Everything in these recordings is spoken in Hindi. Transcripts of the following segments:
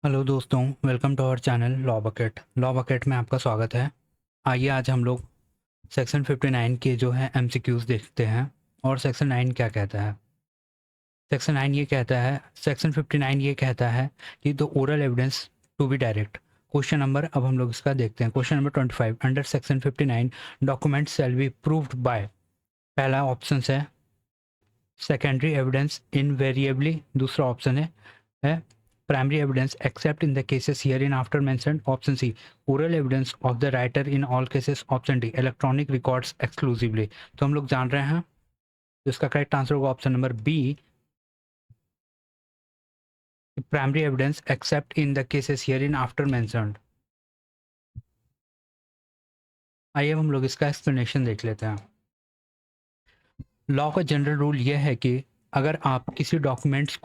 हेलो दोस्तों, welcome to our channel law bucket में आपका स्वागत है। आइए आज हम लोग सेक्शन 59 के जो है एमसीक्यूज देखते हैं और सेक्शन 9 क्या कहता है। सेक्शन 59 ये कहता है कि the oral evidence to be direct. Question number अब हम लोग इसका देखते हैं। Question number 25 under section 59 document shall be proved by. पहला ऑप्शन है सेकेंडरी एविडेंस इनवेरिएबली, दूसरा ऑप्शन है primary evidence except in the cases herein after mentioned, option C oral evidence of the writer in all cases, option D electronic records exclusively। तो हम लोग जान रहे हैं तो इसका करेक्ट आंसर होगा option number B, primary evidence except in the cases hereinafter mentioned. आइए हम लोग इसका एक्सप्लेनेशन देख लेते हैं। लॉ का जनरल रूल यह है कि अगर आप किसी डॉक्यूमेंट्स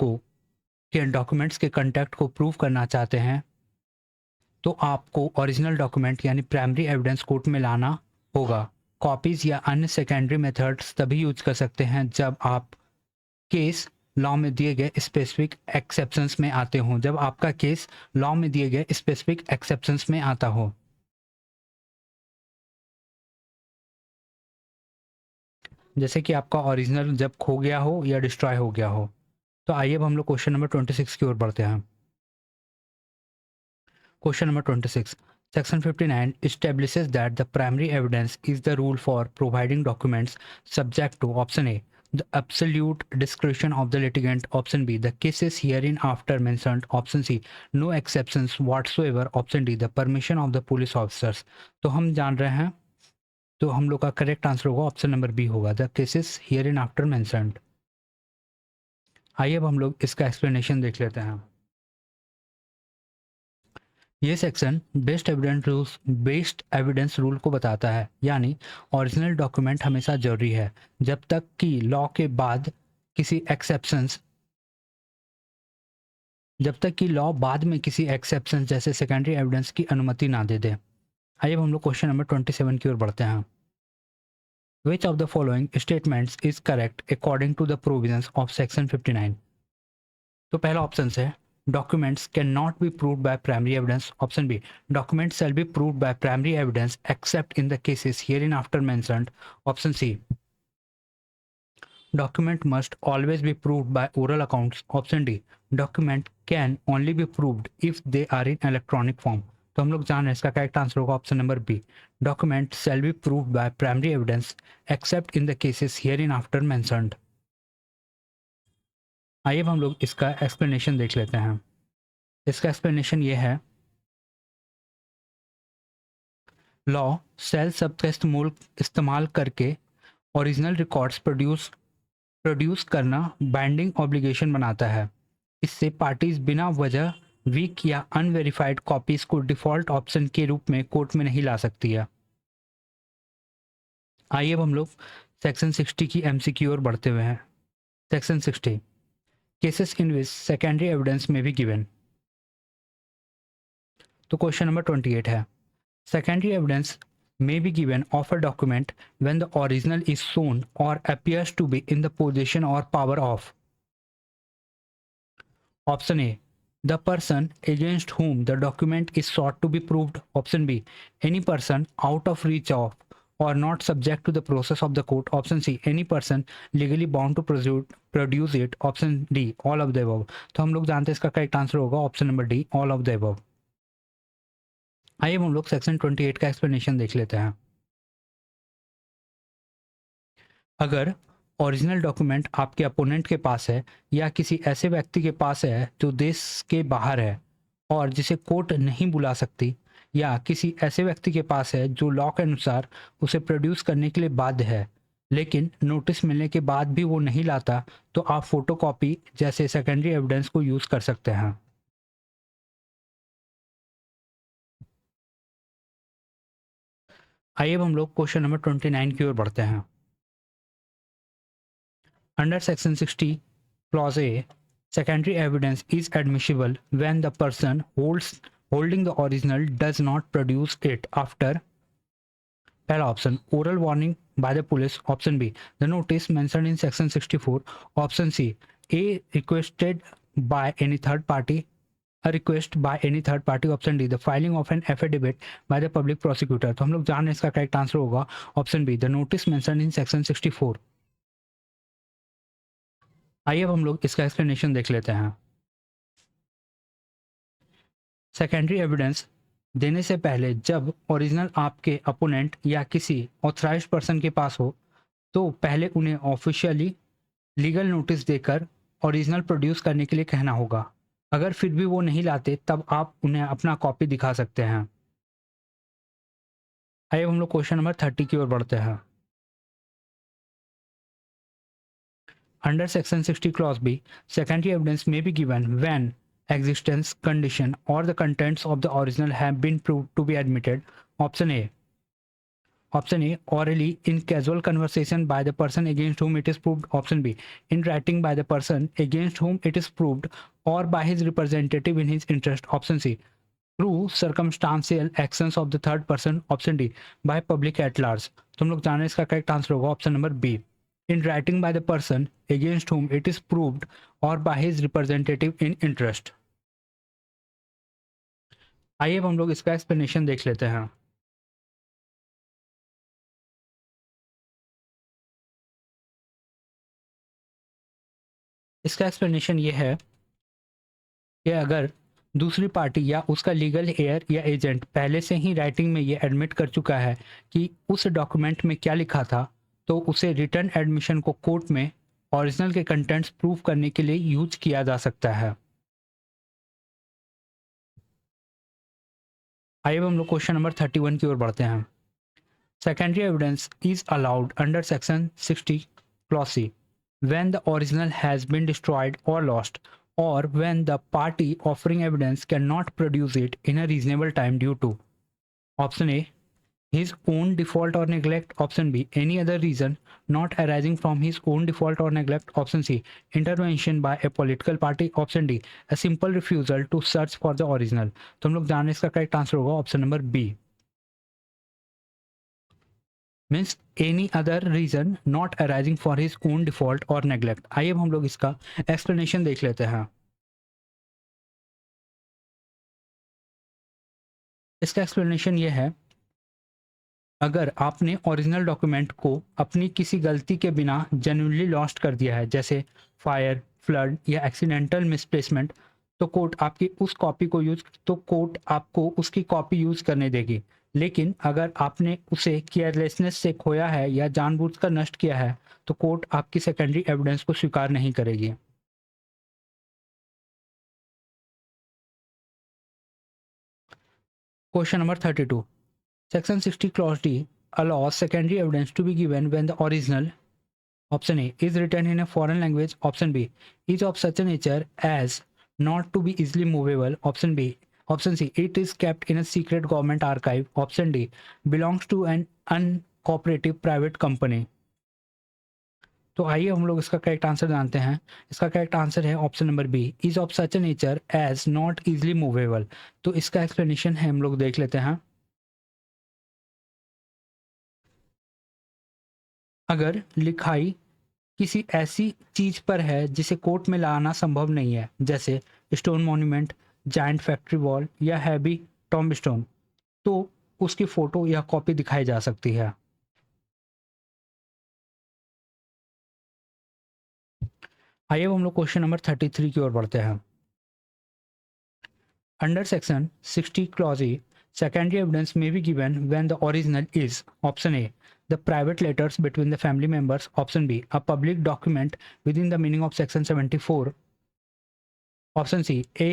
के कंटेंट को प्रूव करना चाहते हैं तो आपको ओरिजिनल डॉक्यूमेंट यानी प्राइमरी एविडेंस कोर्ट में लाना होगा। कॉपीज या अन्य सेकेंडरी मेथड्स तभी यूज कर सकते हैं जब आप केस लॉ में दिए गए स्पेसिफिक एक्सेप्शंस में आते हों, जब आपका केस लॉ में दिए गए स्पेसिफिक एक्सेप्शंस में आता हो। जैसे कि आपका ओरिजिनल जब खो गया हो या डिस्ट्रॉय हो गया हो। तो आइए अब हम लोग क्वेश्चन नंबर 26 की ओर बढ़ते हैं। Question number 26. Section 59 establishes that the primary evidence is the rule for providing documents subject to option A, the absolute discretion of the litigant, option B, the cases herein after mentioned, option C, no exceptions whatsoever, option D, the permission of the police officers। तो हम जान रहे हैं तो हम लोग का करेक्ट आंसर होगा ऑप्शन नंबर बी होगा, the cases hereinafter mentioned. आइए अब हम लोग इसका एक्सप्लेनेशन देख लेते हैं। ये सेक्शन बेस्ड एविडेंस रूल को बताता है, यानी ओरिजिनल डॉक्यूमेंट हमेशा जरूरी है जब तक कि लॉ के बाद किसी एक्सेप्शंस जब तक कि लॉ बाद में किसी एक्सेप्शन जैसे सेकेंडरी एविडेंस की अनुमति ना दे दे। आइए अब हम लोग क्वेश्चन नंबर 27 की ओर बढ़ते हैं। Which of the following statements is correct according to the provisions of section 59। तो पहला ऑप्शन है documents cannot be proved by primary evidence, option B documents shall be proved by primary evidence except in the cases herein after mentioned, option C document must always be proved by oral accounts, option D document can only be proved if they are in electronic form। तो हम लोग जान रहे हैं इसका करेक्ट आंसर होगा option number B, document shall be proved by primary evidence except in the cases hereinafter mentioned. आइए अब हम लोग इसका एक्सप्लेनेशन देख लेते हैं। इसका एक्सप्लेनेशन ये है, लॉ सेल शब्द का इस्तेमाल करके ओरिजिनल रिकॉर्ड्स प्रोड्यूस करना बाइंडिंग ऑब्लिगेशन बनाता है। इससे पार्टीज बिना वजह वीक या अनवेरिफाइड कॉपीज को डिफॉल्ट ऑप्शन के रूप में कोर्ट में नहीं ला सकती है। आइए अब हम लोग सेक्शन 60 की एमसीक्यू ओर बढ़ते हुए हैं। Section 60 cases in which secondary evidence में भी गिवन। तो क्वेश्चन नंबर 28 है, secondary evidence may be given of a document when the original is shown or appears to be in the possession or power of option A the person against whom the document is sought to be proved, option B any person out of reach of or not subject to the process of the court, option C any person legally bound to produce it, option D all of the above। तो हम लोग जानते हैं इसका करेक्ट आंसर होगा option number D, all of the above. आइए हम लोग सेक्शन 28 का एक्सप्लेनेशन देख लेते हैं। अगर ओरिजिनल डॉक्यूमेंट आपके अपोनेंट के पास है या किसी ऐसे व्यक्ति के पास है जो देश के बाहर है और जिसे कोर्ट नहीं बुला सकती, या किसी ऐसे व्यक्ति के पास है जो लॉ के अनुसार उसे प्रोड्यूस करने के लिए बाध्य है लेकिन नोटिस मिलने के बाद भी वो नहीं लाता, तो आप फोटोकॉपी जैसे सेकेंडरी एविडेंस को यूज कर सकते हैं। आइए अब हम लोग क्वेश्चन नंबर 29 की ओर बढ़ते हैं। Under section 60 clause A, secondary evidence is admissible when the person holding the original does not produce it after पहला option oral warning by the police, option B the notice mentioned in section 64, option C a requested by any third party, a request by any third party, option D the filing of an affidavit by the public prosecutor। तो हम लोग जान रहे हैं इसका करेक्ट आंसर होगा option be the notice mentioned in section 64। आइए अब हम लोग इसका एक्सप्लेनेशन देख लेते हैं। सेकेंडरी एविडेंस देने से पहले जब ओरिजिनल आपके अपोनेंट या किसी ऑथराइज्ड पर्सन के पास हो तो पहले उन्हें ऑफिशियली लीगल नोटिस देकर ओरिजिनल प्रोड्यूस करने के लिए कहना होगा। अगर फिर भी वो नहीं लाते तब आप उन्हें अपना कॉपी दिखा सकते हैं। आइए हम लोग क्वेश्चन नंबर 30 की ओर बढ़ते हैं। Under section 60 clause B secondary evidence में B given when existence, condition, or the contents of the original have been proved to be admitted. Option A. Option A. Orally in casual conversation by the person against whom it is proved. Option B. In writing by the person against whom it is proved or by his representative in his interest. Option C. Through circumstantial actions of the third person. Option D. By public at large. तुम लोग जाने इसका करेक्ट आंसर होगा option number B in writing by the person against whom it is proved or by his representative in interest। आइए अब हम लोग इसका एक्सप्लेनेशन देख लेते हैं। इसका एक्सप्लेनेशन ये है कि अगर दूसरी पार्टी या उसका लीगल एयर या एजेंट पहले से ही राइटिंग में ये एडमिट कर चुका है कि उस डॉक्यूमेंट में क्या लिखा था तो उसे रिटर्न एडमिशन को कोर्ट में ओरिजिनल के कंटेंट्स प्रूव करने के लिए यूज किया जा सकता है। आइए हम लोग क्वेश्चन नंबर 31 की ओर बढ़ते हैं। Secondary evidence is allowed under section 60 clause C when the original has been destroyed और लॉस्ट और when the party offering evidence can not produce it in a reasonable time due to option A his own default or neglect, option B any other reason not arising from his own default or neglect, option C intervention by a political party, option D a simple refusal to search for the original। तो हम लोग जाने इसका करेक्ट आंसर होगा option number B means any other reason not arising for his own default और नेग्लेक्ट। आइए अब हम लोग इसका एक्सप्लेनेशन देख लेते हैं। इसका एक्सप्लेनेशन ये है अगर आपने ओरिजिनल डॉक्यूमेंट को अपनी किसी गलती के बिना जेन्युइनली लॉस्ट कर दिया है जैसे फायर फ्लड या एक्सीडेंटल मिसप्लेसमेंट तो कोर्ट आपको उसकी कॉपी यूज करने देगी। लेकिन अगर आपने उसे केयरलेसनेस से खोया है या जानबूझकर नष्ट किया है तो कोर्ट आपकी सेकेंडरी एविडेंस को स्वीकार नहीं करेगी। Question number 32 Section 60 Clause D allows secondary evidence to be given when the original, option A, is written in a foreign language, option B, is of such a nature as not to be easily movable, option C, it is kept in a secret government archive, option D, belongs to an uncooperative private company। तो आइए हम लोग इसका करेक्ट आंसर जानते हैं। इसका करेक्ट आंसर है option number B is of such a nature as not easily movable. तो इसका एक्सप्लेनेशन है हम लोग देख लेते हैं। अगर लिखाई किसी ऐसी चीज पर है जिसे कोर्ट में लाना संभव नहीं है जैसे stone monument, giant factory wall या हैवी टॉम्बस्टोन तो उसकी फोटो या कॉपी दिखाई जा सकती है। आइए हम लोग क्वेश्चन नंबर 33 की ओर बढ़ते हैं। Under section 60 clause A secondary evidence may be given when the original is option A the private letters between the family members, option B a public document within the meaning of section 74, option C a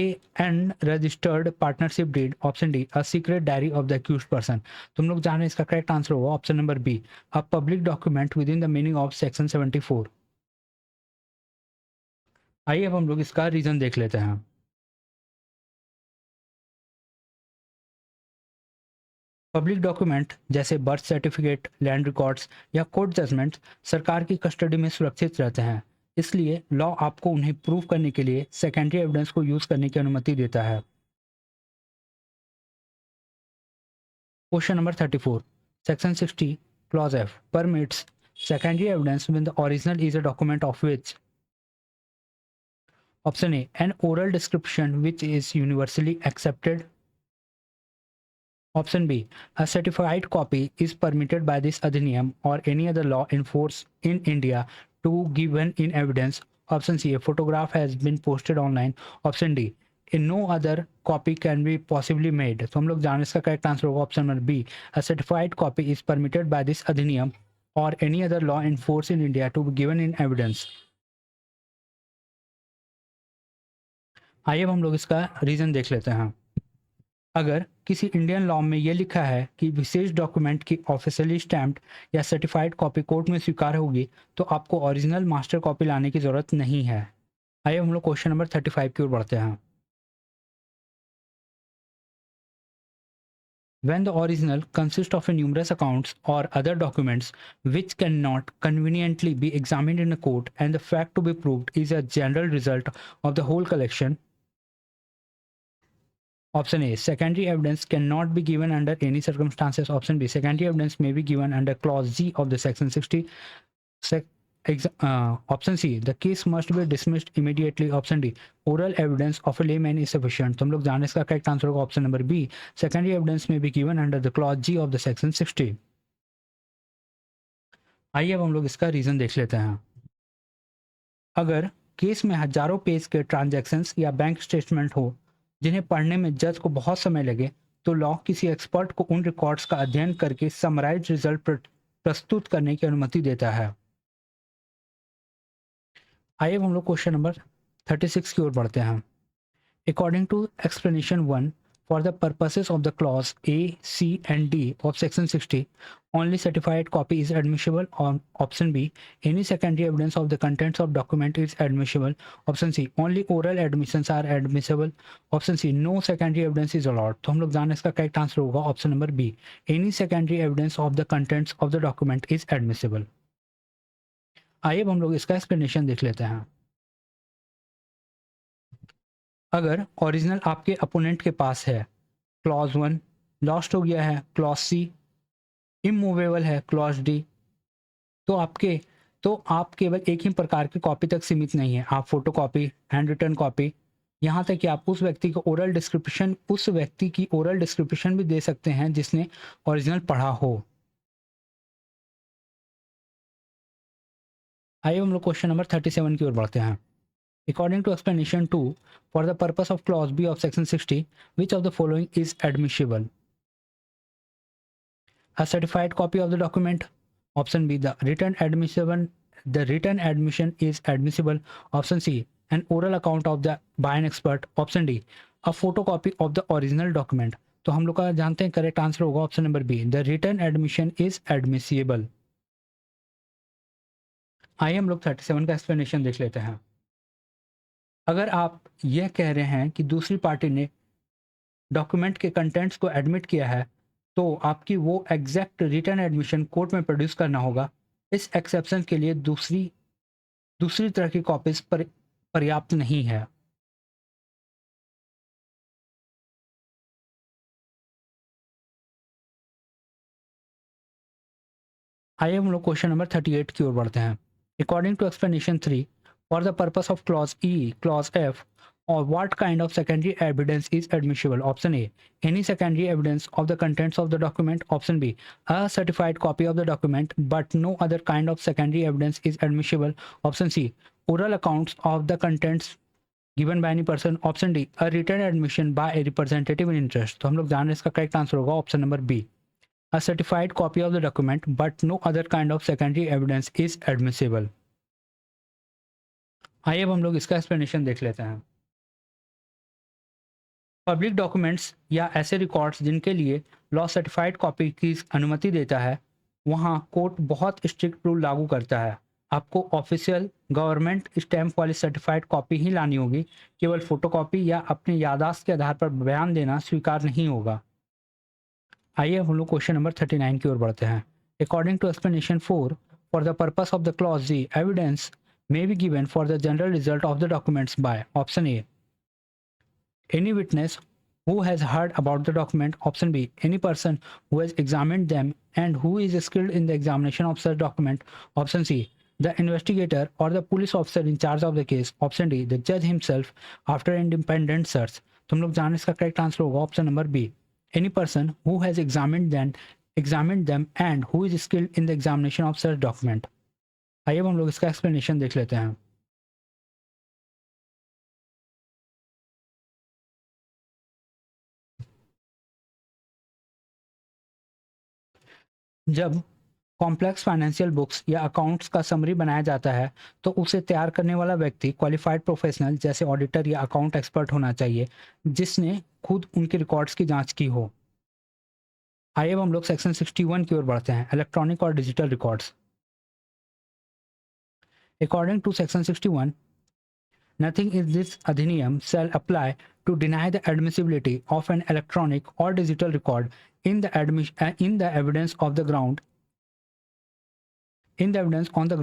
an registered partnership deed, option D a secret diary of the accused person। तुम लोग जाने इसका करेक्ट आंसर होगा option number B a public document within the meaning of section 74। आइए अब हम लोग इसका रीजन देख लेते हैं। पब्लिक डॉक्यूमेंट जैसे बर्थ सर्टिफिकेट, लैंड रिकॉर्ड्स या कोर्ट जजमेंट सरकार की कस्टडी में सुरक्षित रहते हैं, इसलिए लॉ आपको उन्हें प्रूव करने के लिए सेकेंडरी एविडेंस को यूज करने की अनुमति देता है। Question number 34 section 60 clause F permits secondary evidence when the original is a document of which Option A, an oral description which is universally accepted. Option B, a certified copy is permitted by this adhiniyam or any other law in force in India to given in evidence. Option C, a photograph has been posted online. Option D, in no other copy can be possibly made. तो हम लोग जाने इसका करेक्ट आंसर होगा option number B, a certified copy is permitted by this adhiniyam or any other law in force in India to be given in evidence. आइए अब हम लोग इसका रीजन देख लेते हैं। अगर किसी इंडियन लॉ में यह लिखा है कि विशेष डॉक्यूमेंट की ऑफिशियली स्टैम्प्ड या सर्टिफाइड कॉपी कोर्ट में स्वीकार होगी तो आपको ओरिजिनल मास्टर कॉपी लाने की ज़रूरत नहीं है। आइए हम लोग क्वेश्चन नंबर 35 की ओर बढ़ते हैं। When the original consists of a numerous accounts or other documents which cannot conveniently be examined in a court and the fact to be proved is a general result of the whole collection. Option A, secondary evidence cannot be given under any circumstances. Option B, secondary evidence may be given under clause G of the section 60. Option C, the case must be dismissed immediately. Option D, oral evidence of a layman is sufficient. तो हम लोग जाने इसका करेक्ट आंसर होगा option number B, secondary evidence may be given under the clause G of the section 60. आइए अब हम लोग इसका रीजन देख लेते हैं। अगर केस में हजारों पेज के ट्रांजैक्शंस या बैंक स्टेटमेंट हो जिन्हें पढ़ने में जज को बहुत समय लगे तो लॉ किसी एक्सपर्ट को उन रिकॉर्ड्स का अध्ययन करके समराइज रिजल्ट प्रस्तुत करने की अनुमति देता है। आइए हम लोग क्वेश्चन नंबर 36 की ओर बढ़ते हैं। According to explanation 1, for the purposes of the clause A, C and D of section 60, only certified copy is admissible. On option B, any secondary evidence of the contents of document is admissible. Option C, only oral admissions are admissible. Option C, no secondary evidence is allowed. तो हम लोग जाने इसका करेक्ट आंसर होगा option number B, any secondary evidence of the contents of the document is admissible. आइए अब हम लोग इसका एक्सप्लेनेशन देख लेते हैं। अगर ओरिजिनल आपके अपोनेंट के पास है, क्लॉज 1 लॉस्ट हो गया है, क्लॉज सी इमूवेबल है, क्लॉज डी, तो आप केवल एक ही प्रकार की कॉपी तक सीमित नहीं है। आप photo copy, handwritten copy, यहाँ तक कि आप उस व्यक्ति की ओरल डिस्क्रिप्शन भी दे सकते हैं जिसने ओरिजिनल पढ़ा हो। आइए हम लोग क्वेश्चन नंबर 37 की ओर बढ़ते हैं। According to explanation 2, for the purpose of clause B of section 60, which of the following is admissible? A certified copy of the document. Option B, the written admission is admissible. Option C, an oral account of the by an expert. Option D, a photocopy of the original document. तो हम लोग का जानते हैं करेक्ट आंसर होगा option number B, the written admission is admissible. आइए हम लोग 37 का एक्सप्लेनेशन देख लेते हैं। अगर आप यह कह रहे हैं कि दूसरी पार्टी ने डॉक्यूमेंट के कंटेंट्स को एडमिट किया है तो आपकी वो एग्जैक्ट रिटर्न एडमिशन कोर्ट में प्रोड्यूस करना होगा। इस एक्सेप्शन के लिए दूसरी तरह की कॉपीज पर्याप्त नहीं है। आइए हम लोग क्वेश्चन नंबर 38 की ओर बढ़ते हैं। According to explanation 3, for the purpose of clause E, clause F, or what kind of secondary evidence is admissible? Option A, any secondary evidence of the contents of the document. Option B, a certified copy of the document, but no other kind of secondary evidence is admissible. Option C, oral accounts of the contents given by any person. Option D, a written admission by a representative in interest. तो हम लोग जान रहे हैं इसका करेक्ट आंसर होगा option number B, a certified copy of the document, but no other kind of secondary evidence is admissible. आइए अब हम लोग इसका एक्सप्लेनेशन देख लेते हैं। पब्लिक डॉक्यूमेंट्स या ऐसे रिकॉर्ड्स जिनके लिए लॉ सर्टिफाइड कॉपी की अनुमति देता है, वहाँ कोर्ट बहुत स्ट्रिक्ट रूल लागू करता है। आपको ऑफिशियल गवर्नमेंट स्टैम्प वाली सर्टिफाइड कॉपी ही लानी होगी, केवल फोटोकॉपी या अपने याददाश्त के आधार पर बयान देना स्वीकार नहीं होगा। आइए हम लोग क्वेश्चन नंबर 39 की ओर बढ़ते हैं। According to explanation 4, for the purpose of the clause G, evidence may be given for the general result of the documents by option A, any witness who has heard about the document. Option B, any person who has examined them and who is skilled in the examination of such document. Option C, The investigator or the police officer in charge of the case. Option D, the judge himself after independent search. तुम लोग जान इसका करेक्ट आंसर होगा option number B, any person who has examined them and who is skilled in the examination of such document. आइए अब हम लोग इसका एक्सप्लेनेशन देख लेते हैं. जब कॉम्प्लेक्स फाइनेंशियल बुक्स या अकाउंट्स का समरी बनाया जाता है तो उसे तैयार करने वाला व्यक्ति क्वालिफाइड प्रोफेशनल जैसे ऑडिटर या अकाउंट एक्सपर्ट होना चाहिए जिसने खुद उनके रिकॉर्ड्स की जांच की हो. आइए अब हम लोग सेक्शन 61 की ओर बढ़ते हैं, इलेक्ट्रॉनिक और digital records. According to section 61, nothing in this adhiniyam shall apply to deny the admissibility of an electronic or digital record in the evidence on the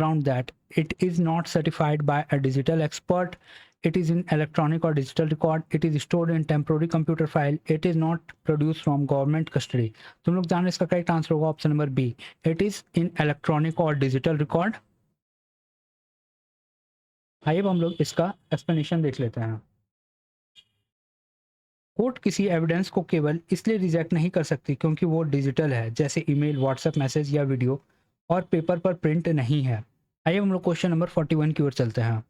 ground that it is not certified by a digital expert, it is in electronic or digital record, it is stored in temporary computer file, it is not produced from government custody. तुम लोग जान इसका करेक्ट आंसर होगा option number B, it is in electronic और डिजिटल रिकॉर्ड. आइए अब हम लोग इसका एक्सप्लेनेशन देख लेते हैं. कोर्ट किसी एविडेंस को केवल इसलिए रिजेक्ट नहीं कर सकती क्योंकि वो डिजिटल है, जैसे ईमेल, व्हाट्सएप मैसेज या वीडियो, और पेपर पर प्रिंट नहीं है. आइए हम लोग क्वेश्चन नंबर 41 की ओर चलते हैं.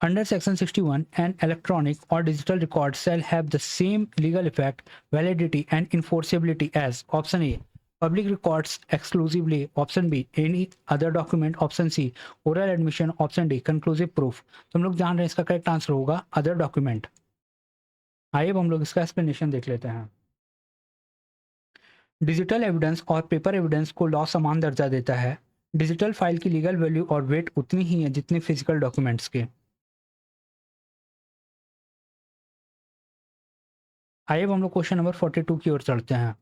अंडर सेक्शन 61, एन इलेक्ट्रॉनिक और digital record shall have the same legal effect, validity and enforceability as option A public records exclusively, option B any other document, option C oral admission, option D conclusive proof. तुम लोग जान रहे हैं इसका करेक्ट आंसर होगा अदर डॉक्यूमेंट. आइए अब हम लोग इसका एक्सप्लेनेशन देख लेते हैं. डिजिटल एविडेंस और पेपर एविडेंस को लॉ समान दर्जा देता है. डिजिटल फाइल की लीगल वैल्यू और वेट उतनी ही है जितनी फिजिकल डॉक्यूमेंट्स के. आइए अब हम लोग क्वेश्चन नंबर 42 की ओर चलते हैं.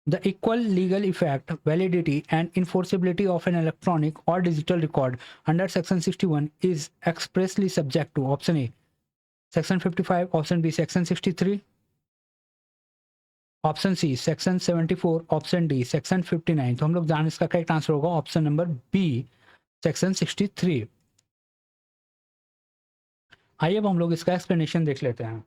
The equal legal effect, validity and enforceability of an electronic or digital record under section 61 is expressly subject to option A section 55, option B section 63, option C section 74, option D section 59. तो हम लोग जान इसका करेक्ट आंसर होगा ऑप्शन नंबर बी सेक्शन 63. आइए अब हम लोग इसका एक्सप्लेनेशन देख लेते हैं.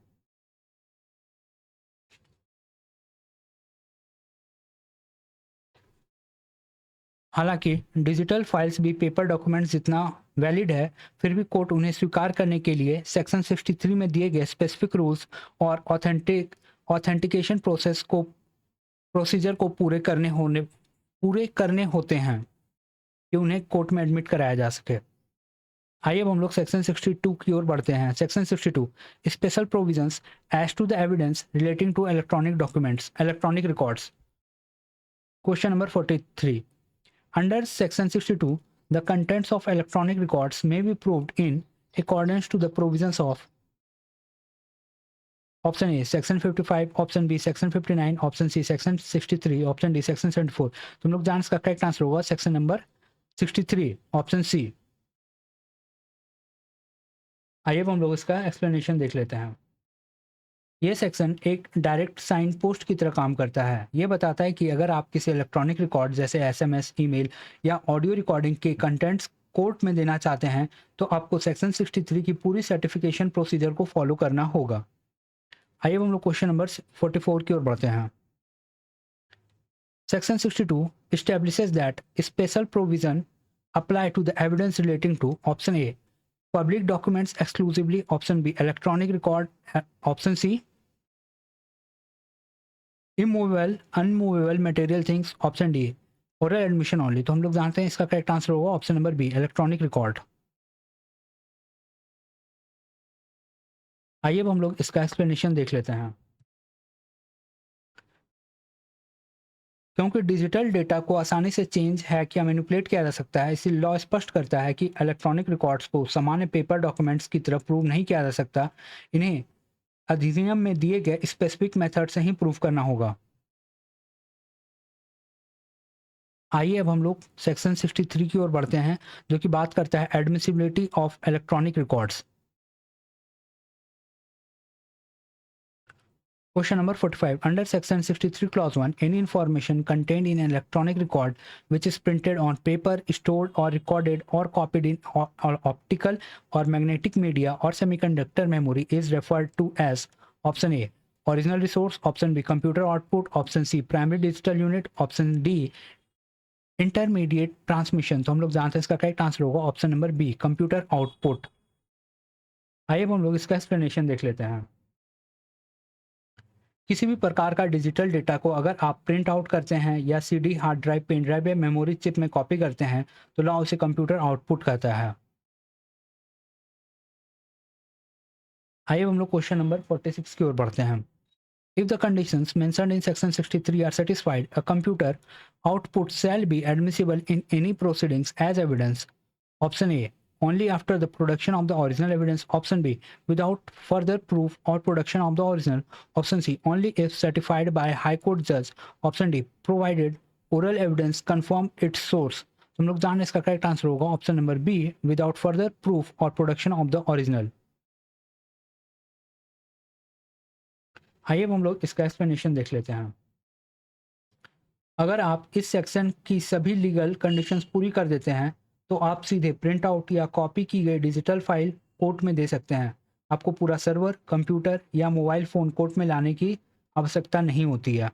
हालांकि डिजिटल फाइल्स भी पेपर डॉक्यूमेंट्स जितना वैलिड है, फिर भी कोर्ट उन्हें स्वीकार करने के लिए सेक्शन 63 में दिए गए स्पेसिफिक रूल्स और ऑथेंटिकेशन प्रोसीजर को पूरे करने होते हैं कि उन्हें कोर्ट में एडमिट कराया जा सके. आइए अब हम लोग सेक्शन 62 की ओर बढ़ते हैं. Section 62, special provisions as to the evidence relating to electronic documents, electronic records. Question number 43. Under section 62, the contents of electronic records may be proved in accordance to the provisions of option A section 55, option B section 59, option C section 63, option D section 74. तुम लोग जान इसका करेक्ट आंसर होगा सेक्शन नंबर 63, ऑप्शन सी. आइए अब हम लोग इसका एक्सप्लेनेशन देख लेते हैं. ये सेक्शन एक डायरेक्ट साइन पोस्ट की तरह काम करता है. ये बताता है कि अगर आप किसी इलेक्ट्रॉनिक रिकॉर्ड जैसे एसएमएस, ईमेल या ऑडियो रिकॉर्डिंग के कंटेंट्स कोर्ट में देना चाहते हैं तो आपको सेक्शन 63 की पूरी सर्टिफिकेशन प्रोसीजर को फॉलो करना होगा. आइए हम लोग क्वेश्चन नंबर 44 की ओर बढ़ते हैं. Section 62 establishes that special provision apply to the evidence relating to option A public documents exclusively, option B electronic record, option C immovable unmovable material things, option D oral admission only. तो हम लोग जानते हैं इसका करेक्ट आंसर होगा option number B electronic record. आइए अब हम लोग इसका एक्सप्लेनेशन देख लेते हैं. क्योंकि डिजिटल डेटा को आसानी से चेंज हैक या मैनिपुलेट किया जा सकता है, इसलिए लॉ स्पष्ट करता है कि इलेक्ट्रॉनिक रिकॉर्ड्स को सामान्य पेपर डॉक्यूमेंट्स की तरह प्रूव नहीं किया जा सकता. इन्हें अधिनियम में दिए गए स्पेसिफिक मेथड से ही प्रूव करना होगा. आइए अब हम लोग सेक्शन 63 की ओर बढ़ते हैं जो कि बात करता है admissibility of electronic records. Question number 45. Under section 63 clause 1, any information contained in an electronic record which is printed on paper, stored or recorded or copied in or optical or magnetic media or semiconductor memory is referred to as option A original resource, option B computer output, option C primary digital unit, option D intermediate transmission. तो हम लोग जानते हैं इसका करेक्ट आंसर होगा option number B computer output. आइए अब हम लोग इसका एक्सप्लेनेशन देख लेते हैं। किसी भी प्रकार का डिजिटल डेटा को अगर आप प्रिंट आउट करते हैं या CD, hard drive, pen drive या मेमोरी चिप में कॉपी करते हैं तो लॉ उसे कंप्यूटर आउटपुट कहता है। आइए हम लोग क्वेश्चन नंबर 46 की ओर बढ़ते हैं। If the conditions mentioned in section 63 are satisfied, a computer output shall be admissible in any proceedings as evidence. Option A only after the production of the original evidence, option B without further proof or production of the original, option C only if certified by high court judge, option D provided oral evidence confirm its source। तो हम लोग जान इसका करेक्ट आंसर होगा option number B without further proof और प्रोडक्शन ऑफ द ओरिजिनल। आइए अब हम लोग इसका एक्सप्लेनेशन देख लेते हैं। अगर आप इस सेक्शन की सभी लीगल कंडीशंस पूरी कर देते हैं तो आप सीधे प्रिंट आउट या कॉपी की गई डिजिटल फाइल कोर्ट में दे सकते हैं। आपको पूरा सर्वर, कंप्यूटर या मोबाइल फ़ोन कोर्ट में लाने की आवश्यकता नहीं होती है।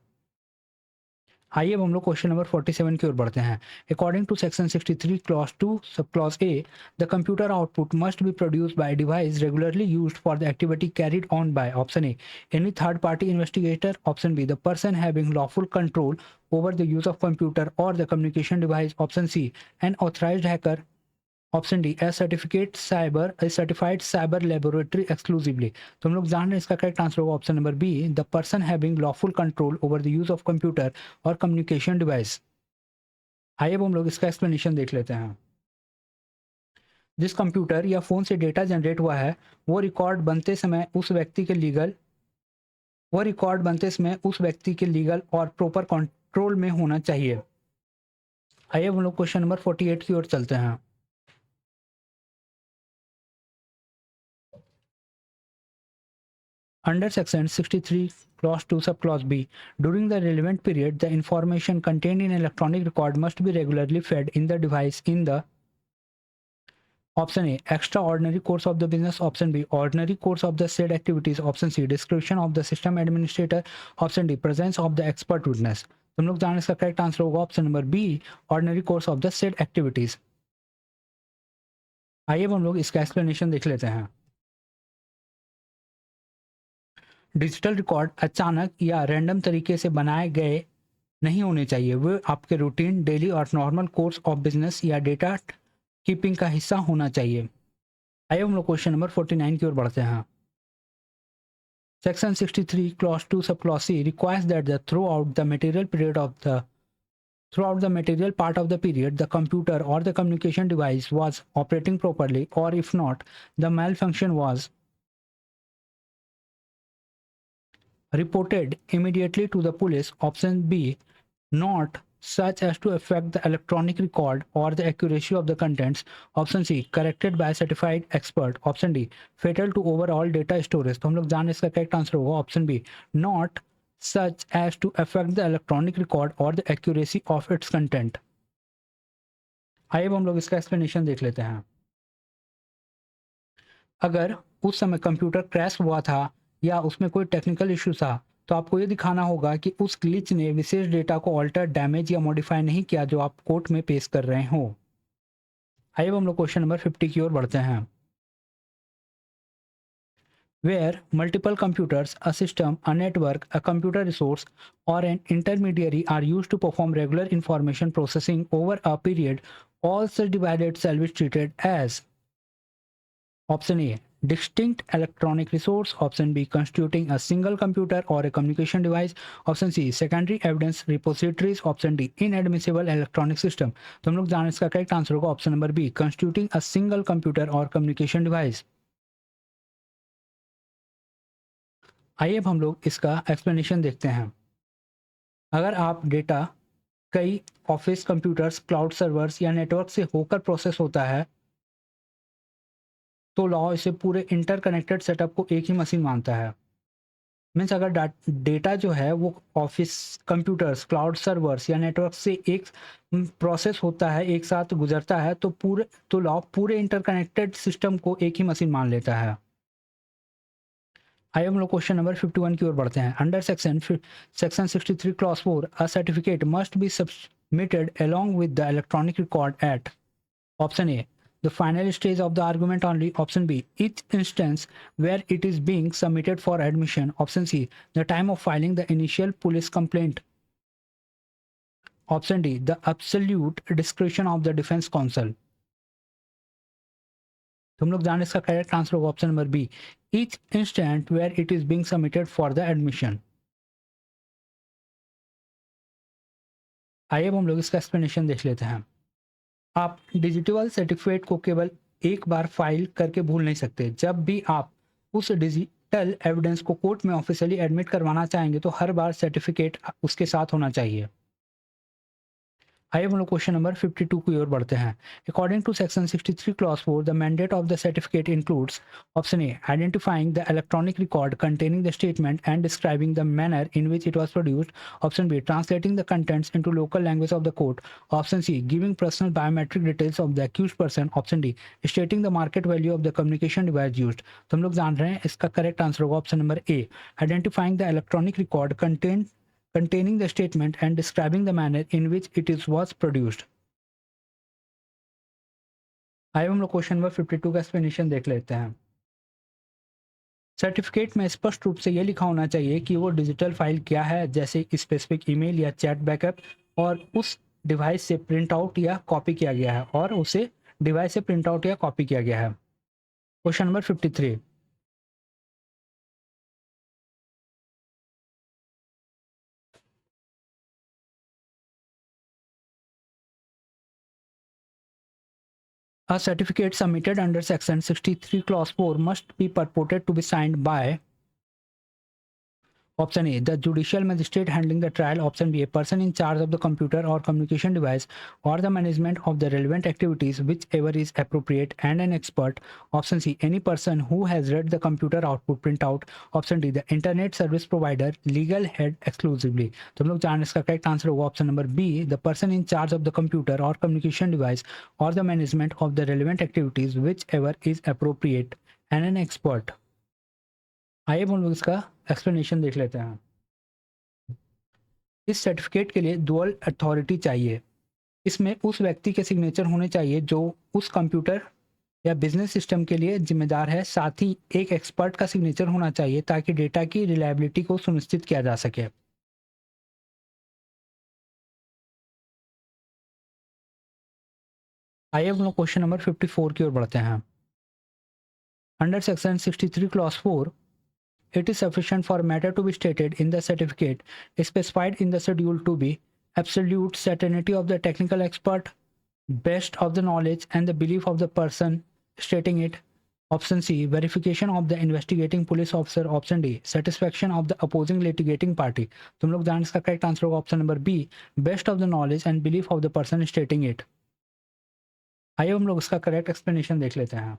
आइए अब हम लोग क्वेश्चन नंबर 47 की ओर बढ़ते हैं। According to section 63 clause 2 sub clause A, the computer output must be produced by device regularly used for the activity carried on by option A any third party investigator, option be the person having lawful control over the use of computer or the communication device, option C an authorized hacker, option D a certified cyber laboratory exclusively। तो हम लोग जान रहे हैं इसका करेक्ट आंसर होगा option number B the person having lawful control over the use of computer और कम्युनिकेशन डिवाइस। आइए अब हम लोग इसका एक्सप्लेनेशन देख लेते हैं। जिस कंप्यूटर या फोन से डेटा जनरेट हुआ है वो रिकॉर्ड बनते समय उस व्यक्ति के लीगल और प्रॉपर कंट्रोल में होना चाहिए। आइए हम लोग क्वेश्चन नंबर 48 की ओर चलते हैं। Under section 63 clause 2 sub clause B, during the relevant period the information contained in electronic record must be regularly fed in the device in the option A extraordinary course of the business, option B ordinary course of the said activities, option C discretion of the system administrator, option D presence of the expert witness। तुम लोग जानने इसका करेक्ट आंसर होगा option number B ordinary course of the said activities. आइए अब हम लोग इसका एक्सप्लेनेशन देख लेते हैं। डिजिटल रिकॉर्ड अचानक या रैंडम तरीके से बनाए गए नहीं होने चाहिए, वे आपके रूटीन, डेली और नॉर्मल कोर्स ऑफ बिजनेस या डेटा कीपिंग का हिस्सा होना चाहिए। आइए हम लोग क्वेश्चन नंबर 49 की ओर बढ़ते हैं। Section 63 clause 2 sub clause C requires that throughout the material part of the period the computer or the communication device was operating properly, or if not the malfunction was reported immediately to the police, option B not such as to affect the electronic record or the accuracy of the contents, option C corrected by a certified expert, option D fatal to overall data storage। तो हम लोग जान इसका करेक्ट आंसर होगा option B not such as to affect the electronic record or the accuracy of its content। आइए अब हम लोग इसका एक्सप्लेनेशन देख लेते हैं। अगर उस समय कंप्यूटर क्रैश हुआ था या उसमें कोई टेक्निकल इश्यू था तो आपको ये दिखाना होगा कि उस ग्लिच ने विशेष डेटा को ऑल्टर, डैमेज या मॉडिफाई नहीं किया जो आप कोर्ट में पेश कर रहे हो। आइए हम लोग क्वेश्चन नंबर 50 की ओर बढ़ते हैं। Where multiple computers, a system, a network, a computer resource, or an intermediary are used to perform regular information processing over a period, all such divided shall be treated as option A distinct electronic resource, option B constituting a single computer or a communication device, option C secondary evidence repositories, option D inadmissible electronic system। तो हम लोग जान इसका करेक्ट आंसर होगा option number B constituting a single computer or communication device। आइए अब हम लोग इसका एक्सप्लेनेशन देखते हैं। अगर आप डेटा कई ऑफिस कंप्यूटर्स, क्लाउड सर्वर्स या नेटवर्क से होकर प्रोसेस होता है तो लॉ इसे पूरे इंटरकनेक्टेड सेटअप को एक ही मशीन मानता है। मीन्स अगर डेटा जो है वो ऑफिस कंप्यूटर्स, क्लाउड सर्वर्स या नेटवर्क से एक प्रोसेस होता है, एक साथ गुजरता है, तो लॉ पूरे इंटरकनेक्टेड सिस्टम को एक ही मशीन मान लेता है। आइए हम लोग क्वेश्चन नंबर 51 की ओर बढ़ते हैं। Under section 63 clause 4 a certificate must be submitted along with the electronic record at option A the final stage of the argument only, option B each instance where it is being submitted for admission, option C the time of filing the initial police complaint, option D the absolute discretion of the defense counsel। तुम लोग जाने इसका करेक्ट आंसर होगा option number B each instant where it is being submitted for the admission। आइए अब हम लोग इसका एक्सप्लेनेशन देख लेते हैं। आप डिजिटल सर्टिफिकेट को केवल एक बार फाइल करके भूल नहीं सकते। जब भी आप उस डिजिटल एविडेंस को कोर्ट में ऑफिशियली एडमिट करवाना चाहेंगे तो हर बार सर्टिफिकेट उसके साथ होना चाहिए। आइए हम लोग क्वेश्चन नंबर 52 की ओर बढ़ते हैं। According to section 63 clause 4 the mandate of the certificate includes option A identifying the electronic record containing the statement and describing the manner in which it was produced, option B translating the contents into local language of the court, option C giving personal biometric details of the accused person, option D stating the market value of the communication device used. तो हम लोग जान रहे हैं इसका करेक्ट आंसर होगा option number A identifying the electronic record containing the statement and describing the manner in which it is was produced। आइए हम लोग क्वेश्चन नंबर 52 का एक्सप्लेनेशन देख लेते हैं। सर्टिफिकेट में स्पष्ट रूप से यह लिखा होना चाहिए कि वो डिजिटल फाइल क्या है, जैसे स्पेसिफिक ईमेल या चैट बैकअप, और उस डिवाइस से प्रिंट आउट या कॉपी किया गया है, और उसे डिवाइस से प्रिंट आउट या कॉपी किया गया है। Question number 53 A certificate submitted under section 63 clause 4 must be purported to be signed by option A the judicial magistrate handling the trial, option B a person in charge of the computer or communication device or the management of the relevant activities whichever is appropriate and an expert, option C any person who has read the computer output printout, option D the internet service provider legal head exclusively। तो हम लोग जान इसका करेक्ट आंसर होगा option number B the person in charge of the computer और कम्युनिकेशन डिवाइस और the management of the relevant activities which ever is appropriate and an expert. आइए हम लोग इसका एक्सप्लेनेशन देख लेते हैं। इस सर्टिफिकेट के लिए डुअल अथॉरिटी चाहिए। इसमें उस व्यक्ति के सिग्नेचर होने चाहिए जो उस कंप्यूटर या बिजनेस सिस्टम के लिए जिम्मेदार है, साथ ही एक एक्सपर्ट का सिग्नेचर होना चाहिए ताकि डेटा की रिलायबिलिटी को सुनिश्चित किया जा सके। आइए हम लोग क्वेश्चन नंबर 54 की ओर बढ़ते हैं। Under section 63 clause 4 it is sufficient for matter to be stated in the certificate specified in the schedule to be absolute certainty of the technical expert, best of the knowledge and the belief of the person stating it, option C verification of the investigating police officer, option D satisfaction of the opposing litigating party। तुम लोग जान इसका करेक्ट आंसर होगा option number B best of the knowledge and belief of the person स्टेटिंग it. आइए हम लोग इसका करेक्ट एक्सप्लेनेशन देख लेते हैं।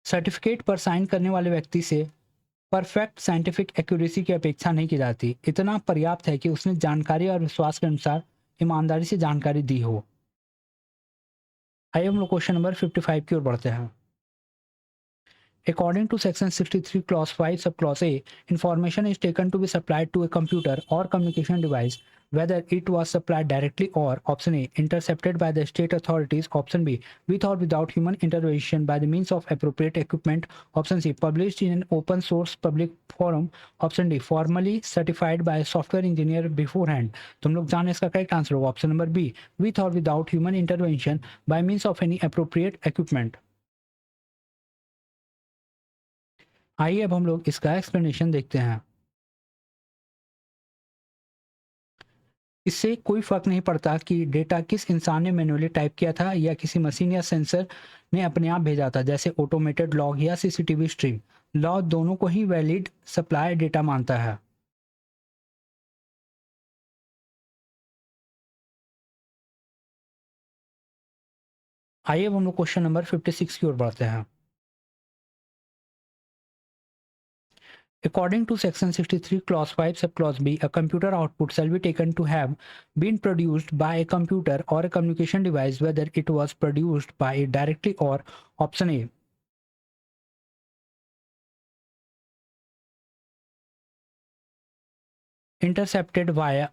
सर्टिफिकेट पर साइन करने वाले व्यक्ति से परफेक्ट साइंटिफिक एक्यूरेसी की अपेक्षा नहीं की जाती, इतना पर्याप्त है कि उसने जानकारी और विश्वास के अनुसार ईमानदारी से जानकारी दी हो। आइए हम लोग क्वेश्चन नंबर 55 की ओर बढ़ते हैं। According to section 63 clause 5 subclause A, information is taken to be supplied to a computer or communication device whether it was supplied directly or option A intercepted by the state authorities, option B with or without human intervention by the means of appropriate equipment, option C published in an open source public forum, option D formally certified by a software engineer beforehand। तुम लोग जाने इसका करेक्ट आंसर होगा option number B with or without human intervention by means of any appropriate equipment। आइए अब हम लोग इसका एक्सप्लेनेशन देखते हैं। इससे कोई फर्क नहीं पड़ता कि डेटा किस इंसान ने मैन्युअली टाइप किया था या किसी मशीन या सेंसर ने अपने आप भेजा था, जैसे ऑटोमेटेड लॉग या सीसीटीवी स्ट्रीम। लॉ दोनों को ही वैलिड सप्लाई डेटा मानता है। आइए अब हम लोग क्वेश्चन नंबर 56 की ओर बढ़ते हैं। According to section 63 clause 5 subclause B, a computer output shall be taken to have been produced by a computer or a communication device whether it was produced by it directly or option A, intercepted via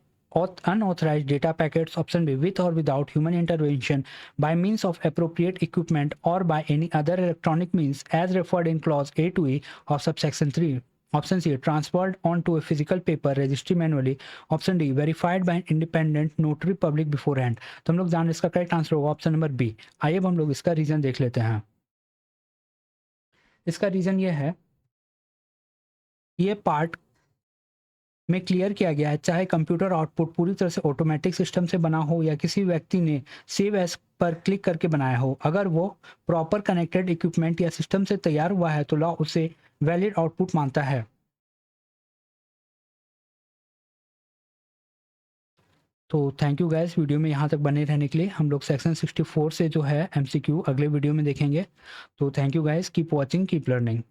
unauthorized data packets, option B, with or without human intervention by means of appropriate equipment or by any other electronic means as referred in clause A to E of subsection 3. Option C, transferred onto a physical paper registry manually. Option D, verified by an independent notary public beforehand. तो हम लोग जान इसका करेक्ट आंसर होगा ऑप्शन नंबर बी। आइए अब हम लोग इसका रीजन देख लेते हैं। इसका रीजन ये है, ये पार्ट में क्लियर किया गया है, चाहे कंप्यूटर आउटपुट पूरी तरह से ऑटोमेटिक सिस्टम से बना हो या किसी व्यक्ति ने सेव एज पर क्लिक करके बनाया हो, अगर वो प्रॉपर कनेक्टेड इक्विपमेंट या सिस्टम से तैयार हुआ है तो लॉ उसे वैलिड आउटपुट मानता है। तो थैंक यू गाइस, वीडियो में यहाँ तक बने रहने के लिए। हम लोग सेक्शन 64 से जो है एमसीक्यू अगले वीडियो में देखेंगे। तो thank you guys, keep watching, keep learning.